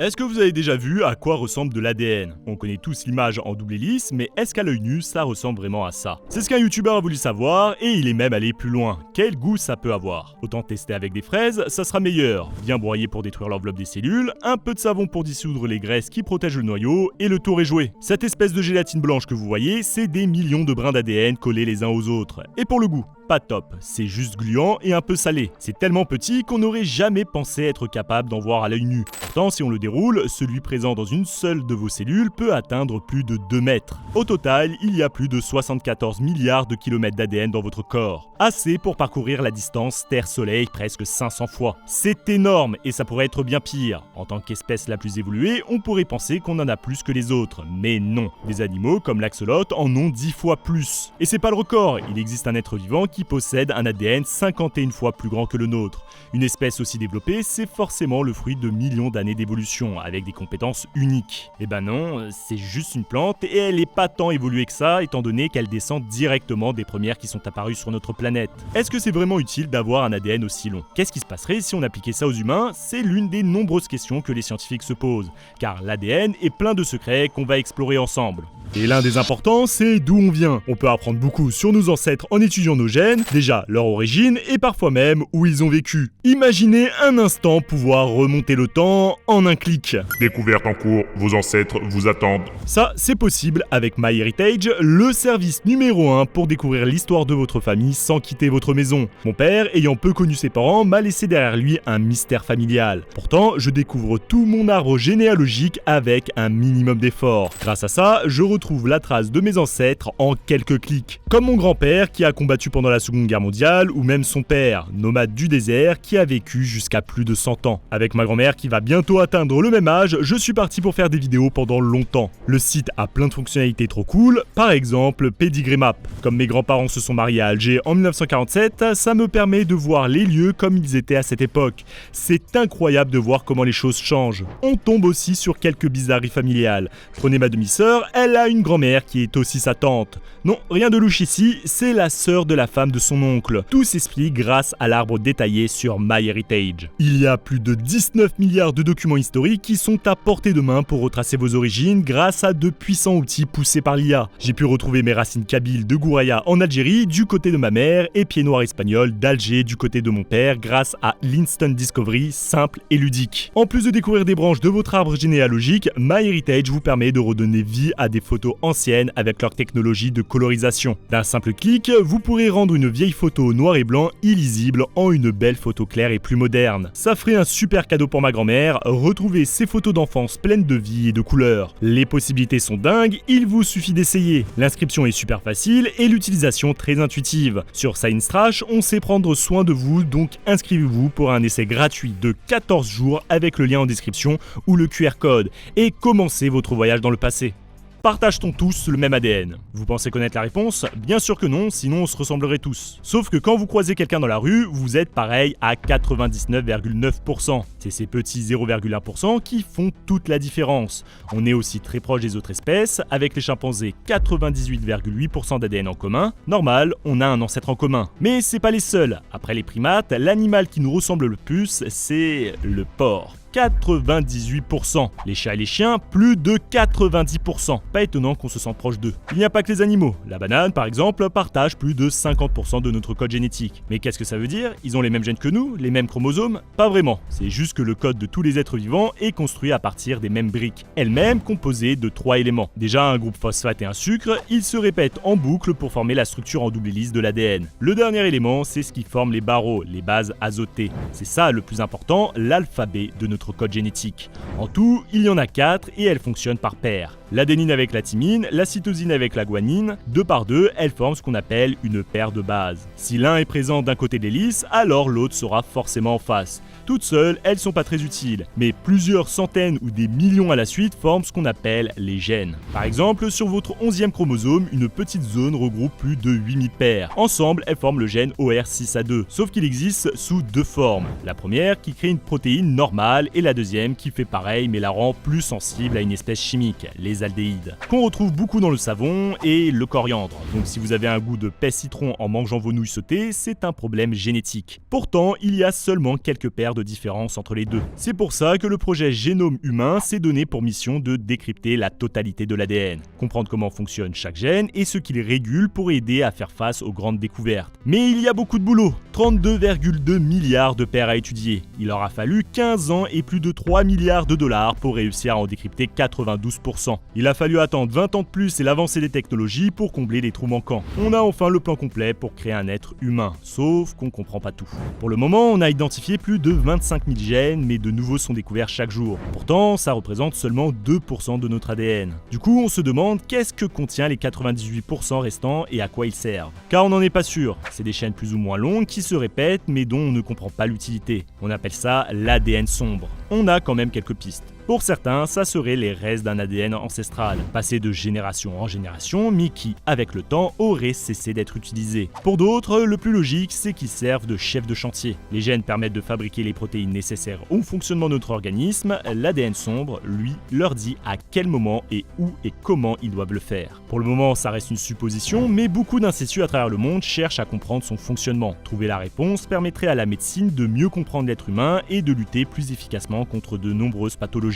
Est-ce que vous avez déjà vu à quoi ressemble de l'ADN? On connaît tous l'image en double hélice, mais est-ce qu'à l'œil nu, ça ressemble vraiment à ça? C'est ce qu'un youtubeur a voulu savoir, et il est même allé plus loin. Quel goût ça peut avoir? Autant tester avec des fraises, ça sera meilleur. Bien broyer pour détruire l'enveloppe des cellules, un peu de savon pour dissoudre les graisses qui protègent le noyau, et le tour est joué. Cette espèce de gélatine blanche que vous voyez, c'est des millions de brins d'ADN collés les uns aux autres. Et pour le goût, pas top, c'est juste gluant et un peu salé. C'est tellement petit qu'on n'aurait jamais pensé être capable d'en voir à l'œil nu. Pourtant, si on le déroule, celui présent dans une seule de vos cellules peut atteindre plus de 2 mètres. Au total, il y a plus de 74 milliards de kilomètres d'ADN dans votre corps. Assez pour parcourir la distance Terre-Soleil presque 500 fois. C'est énorme et ça pourrait être bien pire. En tant qu'espèce la plus évoluée, on pourrait penser qu'on en a plus que les autres. Mais non, des animaux comme l'axolote en ont 10 fois plus. Et c'est pas le record, il existe un être vivant qui possède un ADN 51 fois plus grand que le nôtre. Une espèce aussi développée, c'est forcément le fruit de millions d'années d'évolution, avec des compétences uniques. Eh ben non, c'est juste une plante et elle est pas tant évoluée que ça, étant donné qu'elle descend directement des premières qui sont apparues sur notre planète. Est-ce que c'est vraiment utile d'avoir un ADN aussi long? Qu'est-ce qui se passerait si on appliquait ça aux humains? C'est l'une des nombreuses questions que les scientifiques se posent, car l'ADN est plein de secrets qu'on va explorer ensemble. Et l'un des importants, c'est d'où on vient. On peut apprendre beaucoup sur nos ancêtres en étudiant nos gènes, déjà leur origine et parfois même où ils ont vécu. Imaginez un instant pouvoir remonter le temps en un clic. Découverte en cours, vos ancêtres vous attendent. Ça, c'est possible avec MyHeritage, le service numéro 1 pour découvrir l'histoire de votre famille sans quitter votre maison. Mon père, ayant peu connu ses parents, m'a laissé derrière lui un mystère familial. Pourtant, je découvre tout mon arbre généalogique avec un minimum d'effort. Grâce à ça, je retrouve la trace de mes ancêtres en quelques clics. Comme mon grand-père qui a combattu pendant la Seconde Guerre mondiale, ou même son père, nomade du désert, qui a vécu jusqu'à plus de 100 ans. Avec ma grand-mère qui va bientôt atteindre le même âge, je suis parti pour faire des vidéos pendant longtemps. Le site a plein de fonctionnalités trop cool, par exemple Pedigree Map. Comme mes grands-parents se sont mariés à Alger en 1947, ça me permet de voir les lieux comme ils étaient à cette époque. C'est incroyable de voir comment les choses changent. On tombe aussi sur quelques bizarreries familiales. Prenez ma demi-sœur, elle a une grand-mère qui est aussi sa tante. Non, rien de louche ici, c'est la sœur de la femme de son oncle. Tout s'explique grâce à l'arbre détaillé sur MyHeritage. Il y a plus de 19 milliards de documents historiques qui sont à portée de main pour retracer vos origines grâce à de puissants outils poussés par l'IA. J'ai pu retrouver mes racines kabyles de Gouraya en Algérie du côté de ma mère et pieds noirs espagnols d'Alger du côté de mon père grâce à l'Instant Discovery simple et ludique. En plus de découvrir des branches de votre arbre généalogique, MyHeritage vous permet de redonner vie à des photos anciennes avec leur technologie de colorisation. D'un simple clic, vous pourrez rendre une vieille photo noir et blanc illisible en une belle photo claire et plus moderne. Ça ferait un super cadeau pour ma grand-mère, retrouver ces photos d'enfance pleines de vie et de couleurs. Les possibilités sont dingues, il vous suffit d'essayer. L'inscription est super facile et l'utilisation très intuitive. Sur Science Trash, on sait prendre soin de vous, donc inscrivez-vous pour un essai gratuit de 14 jours avec le lien en description ou le QR code et commencez votre voyage dans le passé. Partage-t-on tous le même ADN? Vous pensez connaître la réponse? Bien sûr que non, sinon on se ressemblerait tous. Sauf que quand vous croisez quelqu'un dans la rue, vous êtes pareil à 99,9%. C'est ces petits 0,1% qui font toute la différence. On est aussi très proche des autres espèces, avec les chimpanzés 98,8% d'ADN en commun. Normal, on a un ancêtre en commun. Mais c'est pas les seuls. Après les primates, l'animal qui nous ressemble le plus, c'est le porc. 98%. Les chats et les chiens, plus de 90%. Pas étonnant qu'on se sente proche d'eux. Il n'y a pas que les animaux. La banane, par exemple, partage plus de 50% de notre code génétique. Mais qu'est-ce que ça veut dire? Ils ont les mêmes gènes que nous? Les mêmes chromosomes? Pas vraiment. C'est juste que le code de tous les êtres vivants est construit à partir des mêmes briques, elles-mêmes composées de 3 éléments. Déjà un groupe phosphate et un sucre, ils se répètent en boucle pour former la structure en double hélice de l'ADN. Le dernier élément, c'est ce qui forme les barreaux, les bases azotées. C'est ça le plus important, l'alphabet de notre code génétique. En tout, il y en a 4 et elles fonctionnent par paire. L'adénine avec la thymine, la cytosine avec la guanine, 2 par 2, elles forment ce qu'on appelle une paire de bases. Si l'un est présent d'un côté de l'hélice, alors l'autre sera forcément en face. Toutes seules, elles sont pas très utiles, mais plusieurs centaines ou des millions à la suite forment ce qu'on appelle les gènes. Par exemple, sur votre 11e chromosome, une petite zone regroupe plus de 8000 paires. Ensemble, elles forment le gène OR6A2, sauf qu'il existe sous 2 formes. La première qui crée une protéine normale et la deuxième qui fait pareil mais la rend plus sensible à une espèce chimique, les aldéhydes, qu'on retrouve beaucoup dans le savon et le coriandre. Donc si vous avez un goût de peste citron en mangeant vos nouilles sautées, c'est un problème génétique. Pourtant, il y a seulement quelques paires faire de différence entre les deux. C'est pour ça que le projet Génome Humain s'est donné pour mission de décrypter la totalité de l'ADN, comprendre comment fonctionne chaque gène et ce qu'il régule pour aider à faire face aux grandes découvertes. Mais il y a beaucoup de boulot, 32,2 milliards de paires à étudier. Il aura fallu 15 ans et plus de 3 milliards de dollars pour réussir à en décrypter 92%. Il a fallu attendre 20 ans de plus et l'avancée des technologies pour combler les trous manquants. On a enfin le plan complet pour créer un être humain, sauf qu'on comprend pas tout. Pour le moment, on a identifié plus de 25 000 gènes, mais de nouveaux sont découverts chaque jour. Pourtant, ça représente seulement 2% de notre ADN. Du coup, on se demande qu'est-ce que contient les 98% restants et à quoi ils servent. Car on n'en est pas sûr. C'est des chaînes plus ou moins longues qui se répètent, mais dont on ne comprend pas l'utilité. On appelle ça l'ADN sombre. On a quand même quelques pistes. Pour certains, ça serait les restes d'un ADN ancestral, passé de génération en génération, mais qui, avec le temps, aurait cessé d'être utilisé. Pour d'autres, le plus logique, c'est qu'ils servent de chef de chantier. Les gènes permettent de fabriquer les protéines nécessaires au fonctionnement de notre organisme. L'ADN sombre, lui, leur dit à quel moment et où et comment ils doivent le faire. Pour le moment, ça reste une supposition, mais beaucoup d'instituts à travers le monde cherchent à comprendre son fonctionnement. Trouver la réponse permettrait à la médecine de mieux comprendre l'être humain et de lutter plus efficacement contre de nombreuses pathologies.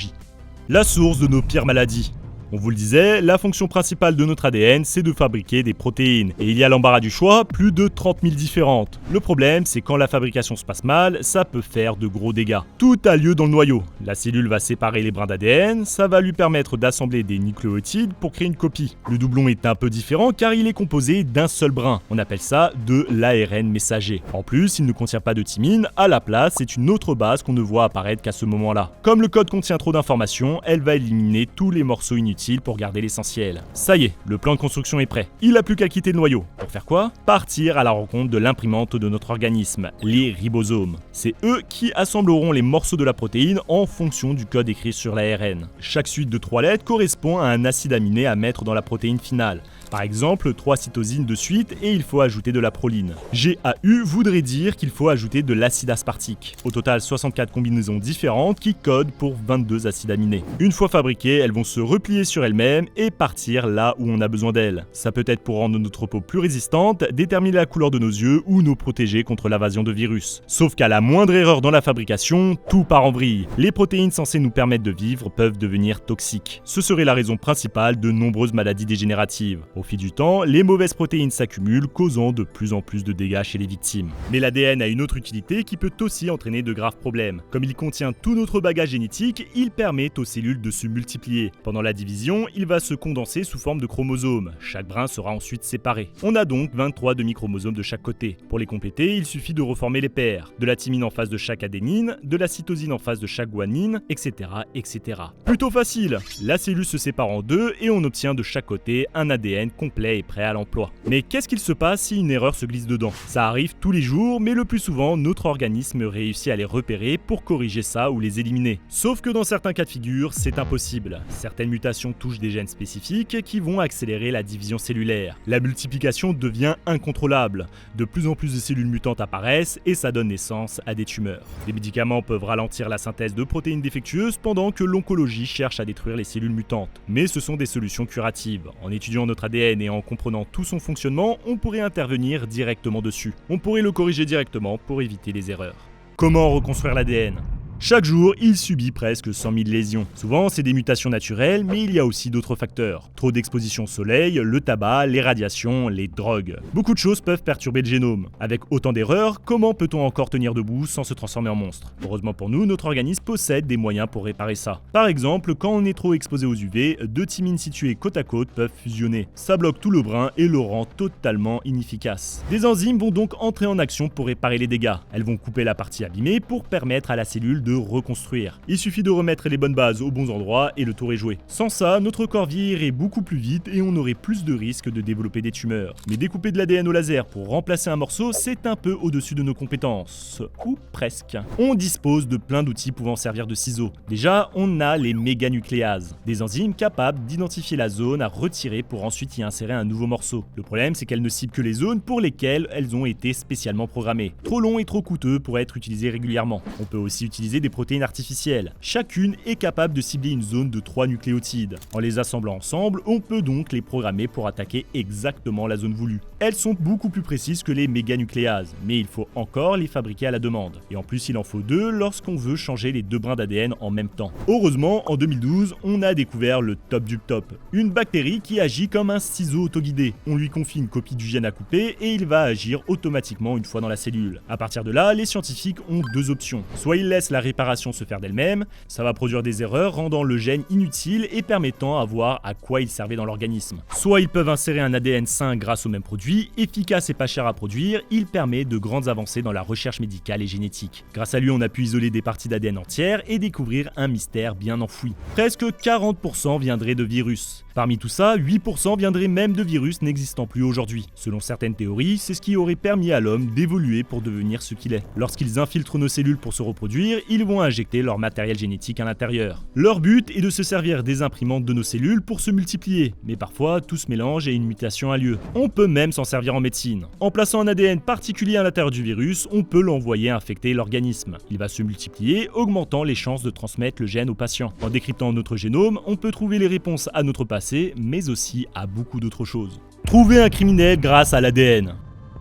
La source de nos pires maladies. On vous le disait, la fonction principale de notre ADN, c'est de fabriquer des protéines. Et il y a l'embarras du choix, plus de 30 000 différentes. Le problème, c'est quand la fabrication se passe mal, ça peut faire de gros dégâts. Tout a lieu dans le noyau. La cellule va séparer les brins d'ADN, ça va lui permettre d'assembler des nucléotides pour créer une copie. Le doublon est un peu différent car il est composé d'un seul brin. On appelle ça de l'ARN messager. En plus, il ne contient pas de thymine, à la place, c'est une autre base qu'on ne voit apparaître qu'à ce moment-là. Comme le code contient trop d'informations, elle va éliminer tous les morceaux inutiles pour garder l'essentiel. Ça y est, le plan de construction est prêt. Il n'a plus qu'à quitter le noyau. Pour faire quoi ? Partir à la rencontre de l'imprimante de notre organisme, les ribosomes. C'est eux qui assembleront les morceaux de la protéine en fonction du code écrit sur l'ARN. Chaque suite de 3 lettres correspond à un acide aminé à mettre dans la protéine finale. Par exemple, 3 cytosines de suite et il faut ajouter de la proline. GAU voudrait dire qu'il faut ajouter de l'acide aspartique. Au total, 64 combinaisons différentes qui codent pour 22 acides aminés. Une fois fabriquées, elles vont se replier sur elles-mêmes et partir là où on a besoin d'elles. Ça peut être pour rendre notre peau plus résistante, déterminer la couleur de nos yeux ou nous protéger contre l'invasion de virus. Sauf qu'à la moindre erreur dans la fabrication, tout part en vrille. Les protéines censées nous permettre de vivre peuvent devenir toxiques. Ce serait la raison principale de nombreuses maladies dégénératives. Au fil du temps, les mauvaises protéines s'accumulent, causant de plus en plus de dégâts chez les victimes. Mais l'ADN a une autre utilité qui peut aussi entraîner de graves problèmes. Comme il contient tout notre bagage génétique, il permet aux cellules de se multiplier. Pendant la division, il va se condenser sous forme de chromosomes. Chaque brin sera ensuite séparé. On a donc 23 demi-chromosomes de chaque côté. Pour les compléter, il suffit de reformer les paires. De la thymine en face de chaque adénine, de la cytosine en face de chaque guanine, etc., etc. Plutôt facile. La cellule se sépare en deux et on obtient de chaque côté un ADN complet et prêt à l'emploi. Mais qu'est-ce qu'il se passe si une erreur se glisse dedans ? Ça arrive tous les jours, mais le plus souvent, notre organisme réussit à les repérer pour corriger ça ou les éliminer. Sauf que dans certains cas de figure, c'est impossible. Certaines mutations touchent des gènes spécifiques qui vont accélérer la division cellulaire. La multiplication devient incontrôlable. De plus en plus de cellules mutantes apparaissent et ça donne naissance à des tumeurs. Les médicaments peuvent ralentir la synthèse de protéines défectueuses pendant que l'oncologie cherche à détruire les cellules mutantes. Mais ce sont des solutions curatives. En étudiant notre ADN et en comprenant tout son fonctionnement, on pourrait intervenir directement dessus. On pourrait le corriger directement pour éviter les erreurs. Comment reconstruire l'ADN ? Chaque jour, il subit presque 100 000 lésions. Souvent, c'est des mutations naturelles, mais il y a aussi d'autres facteurs. Trop d'exposition au soleil, le tabac, les radiations, les drogues. Beaucoup de choses peuvent perturber le génome. Avec autant d'erreurs, comment peut-on encore tenir debout sans se transformer en monstre ? Heureusement pour nous, notre organisme possède des moyens pour réparer ça. Par exemple, quand on est trop exposé aux UV, 2 thymines situées côte à côte peuvent fusionner. Ça bloque tout le brin et le rend totalement inefficace. Des enzymes vont donc entrer en action pour réparer les dégâts. Elles vont couper la partie abîmée pour permettre à la cellule de reconstruire. Il suffit de remettre les bonnes bases aux bons endroits et le tour est joué. Sans ça, notre corps vieillirait beaucoup plus vite et on aurait plus de risques de développer des tumeurs. Mais découper de l'ADN au laser pour remplacer un morceau, c'est un peu au-dessus de nos compétences. Ou presque. On dispose de plein d'outils pouvant servir de ciseaux. Déjà, on a les méganucléases, des enzymes capables d'identifier la zone à retirer pour ensuite y insérer un nouveau morceau. Le problème, c'est qu'elles ne ciblent que les zones pour lesquelles elles ont été spécialement programmées. Trop long et trop coûteux pour être utilisés régulièrement. On peut aussi utiliser utiliser des protéines artificielles. Chacune est capable de cibler une zone de 3 nucléotides. En les assemblant ensemble, on peut donc les programmer pour attaquer exactement la zone voulue. Elles sont beaucoup plus précises que les méganucléases, mais il faut encore les fabriquer à la demande. Et en plus, il en faut 2 lorsqu'on veut changer les 2 brins d'ADN en même temps. Heureusement, en 2012, on a découvert le top du top. Une bactérie qui agit comme un ciseau autoguidé. On lui confie une copie du gène à couper et il va agir automatiquement une fois dans la cellule. À partir de là, les scientifiques ont 2 options. Soit ils laissent la réparation se faire d'elle-même, ça va produire des erreurs rendant le gène inutile et permettant à voir à quoi il servait dans l'organisme. Soit ils peuvent insérer un ADN sain grâce au même produit, efficace et pas cher à produire, il permet de grandes avancées dans la recherche médicale et génétique. Grâce à lui, on a pu isoler des parties d'ADN entières et découvrir un mystère bien enfoui. Presque 40% viendraient de virus. Parmi tout ça, 8% viendraient même de virus n'existant plus aujourd'hui. Selon certaines théories, c'est ce qui aurait permis à l'homme d'évoluer pour devenir ce qu'il est. Lorsqu'ils infiltrent nos cellules pour se reproduire, ils vont injecter leur matériel génétique à l'intérieur. Leur but est de se servir des imprimantes de nos cellules pour se multiplier, mais parfois tout se mélange et une mutation a lieu. On peut même s'en servir en médecine. En plaçant un ADN particulier à l'intérieur du virus, on peut l'envoyer infecter l'organisme. Il va se multiplier, augmentant les chances de transmettre le gène au patient. En décryptant notre génome, on peut trouver les réponses à notre passé, mais aussi à beaucoup d'autres choses. Trouver un criminel grâce à l'ADN.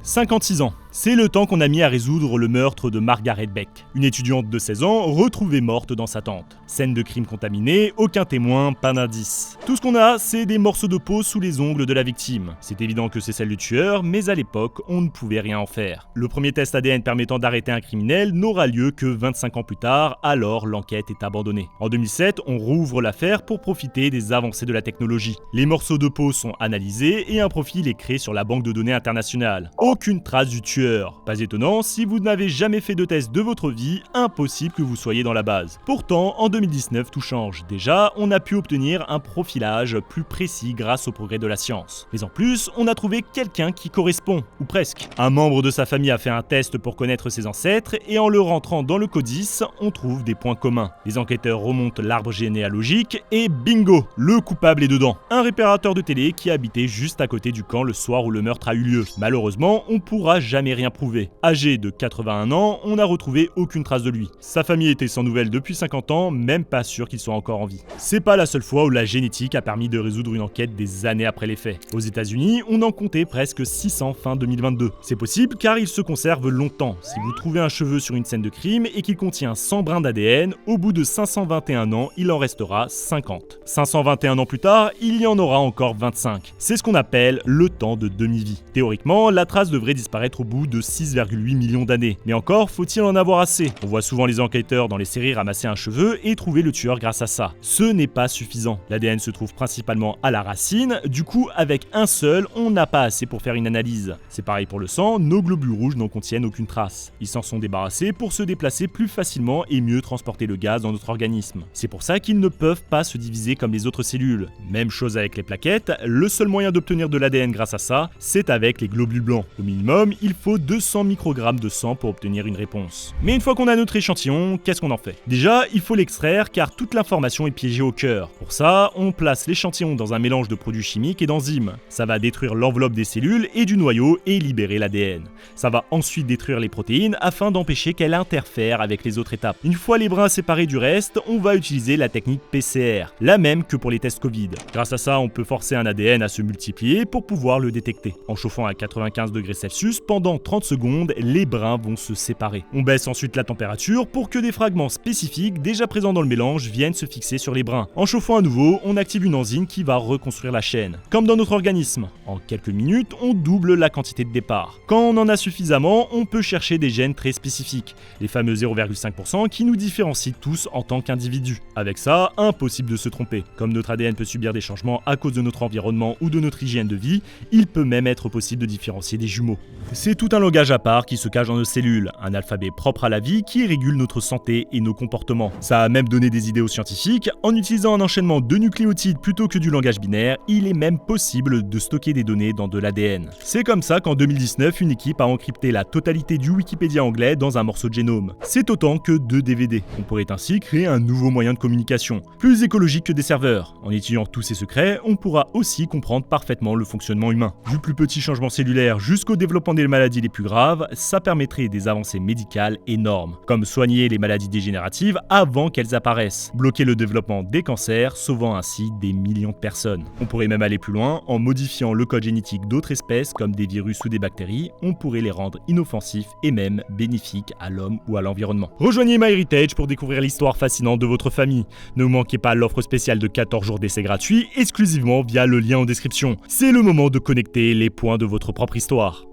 56 ans. C'est le temps qu'on a mis à résoudre le meurtre de Margaret Beck, une étudiante de 16 ans retrouvée morte dans sa tente. Scène de crime contaminée, aucun témoin, pas d'indice. Tout ce qu'on a, c'est des morceaux de peau sous les ongles de la victime. C'est évident que c'est celle du tueur, mais à l'époque, on ne pouvait rien en faire. Le premier test ADN permettant d'arrêter un criminel n'aura lieu que 25 ans plus tard, alors l'enquête est abandonnée. En 2007, on rouvre l'affaire pour profiter des avancées de la technologie. Les morceaux de peau sont analysés et un profil est créé sur la banque de données internationale. Aucune trace du tueur. Pas étonnant, si vous n'avez jamais fait de test de votre vie, impossible que vous soyez dans la base. Pourtant, en 2019, tout change. Déjà, on a pu obtenir un profilage plus précis grâce au progrès de la science. Mais en plus, on a trouvé quelqu'un qui correspond, ou presque. Un membre de sa famille a fait un test pour connaître ses ancêtres, et en le rentrant dans le codice, on trouve des points communs. Les enquêteurs remontent l'arbre généalogique, et bingo, le coupable est dedans. Un réparateur de télé qui habitait juste à côté du camp le soir où le meurtre a eu lieu. Malheureusement, on pourra jamais rien prouvé. Âgé de 81 ans, on n'a retrouvé aucune trace de lui. Sa famille était sans nouvelles depuis 50 ans, même pas sûr qu'il soit encore en vie. C'est pas la seule fois où la génétique a permis de résoudre une enquête des années après les faits. Aux États-Unis, on en comptait presque 600 fin 2022. C'est possible car il se conserve longtemps. Si vous trouvez un cheveu sur une scène de crime et qu'il contient 100 brins d'ADN, au bout de 521 ans, il en restera 50. 521 ans plus tard, il y en aura encore 25. C'est ce qu'on appelle le temps de demi-vie. Théoriquement, la trace devrait disparaître au bout de 6,8 millions d'années. Mais encore, faut-il en avoir assez? On voit souvent les enquêteurs dans les séries ramasser un cheveu et trouver le tueur grâce à ça. Ce n'est pas suffisant. L'ADN se trouve principalement à la racine, du coup, avec un seul, on n'a pas assez pour faire une analyse. C'est pareil pour le sang, nos globules rouges n'en contiennent aucune trace. Ils s'en sont débarrassés pour se déplacer plus facilement et mieux transporter le gaz dans notre organisme. C'est pour ça qu'ils ne peuvent pas se diviser comme les autres cellules. Même chose avec les plaquettes, le seul moyen d'obtenir de l'ADN grâce à ça, c'est avec les globules blancs. Au minimum, il faut 200 microgrammes de sang pour obtenir une réponse. Mais une fois qu'on a notre échantillon, qu'est-ce qu'on en fait? Déjà, il faut l'extraire car toute l'information est piégée au cœur. Pour ça, on place l'échantillon dans un mélange de produits chimiques et d'enzymes. Ça va détruire l'enveloppe des cellules et du noyau et libérer l'ADN. Ça va ensuite détruire les protéines afin d'empêcher qu'elles interfèrent avec les autres étapes. Une fois les brins séparés du reste, on va utiliser la technique PCR, la même que pour les tests Covid. Grâce à ça, on peut forcer un ADN à se multiplier pour pouvoir le détecter. En chauffant à 95 degrés Celsius pendant 30 secondes, les brins vont se séparer. On baisse ensuite la température pour que des fragments spécifiques déjà présents dans le mélange viennent se fixer sur les brins. En chauffant à nouveau, on active une enzyme qui va reconstruire la chaîne. Comme dans notre organisme, en quelques minutes, on double la quantité de départ. Quand on en a suffisamment, on peut chercher des gènes très spécifiques, les fameux 0,5% qui nous différencient tous en tant qu'individus. Avec ça, impossible de se tromper. Comme notre ADN peut subir des changements à cause de notre environnement ou de notre hygiène de vie, il peut même être possible de différencier des jumeaux. C'est tout un langage à part qui se cache dans nos cellules, un alphabet propre à la vie qui régule notre santé et nos comportements. Ça a même donné des idées aux scientifiques. En utilisant un enchaînement de nucléotides plutôt que du langage binaire, il est même possible de stocker des données dans de l'ADN. C'est comme ça qu'en 2019, une équipe a encrypté la totalité du Wikipédia anglais dans un morceau de génome. C'est autant que 2 DVD. On pourrait ainsi créer un nouveau moyen de communication, plus écologique que des serveurs. En étudiant tous ces secrets, on pourra aussi comprendre parfaitement le fonctionnement humain. Du plus petit changement cellulaire jusqu'au développement des maladies maladies les plus graves, ça permettrait des avancées médicales énormes, comme soigner les maladies dégénératives avant qu'elles apparaissent, bloquer le développement des cancers, sauvant ainsi des millions de personnes. On pourrait même aller plus loin, en modifiant le code génétique d'autres espèces comme des virus ou des bactéries, on pourrait les rendre inoffensifs et même bénéfiques à l'homme ou à l'environnement. Rejoignez MyHeritage pour découvrir l'histoire fascinante de votre famille. Ne manquez pas l'offre spéciale de 14 jours d'essai gratuit exclusivement via le lien en description. C'est le moment de connecter les points de votre propre histoire.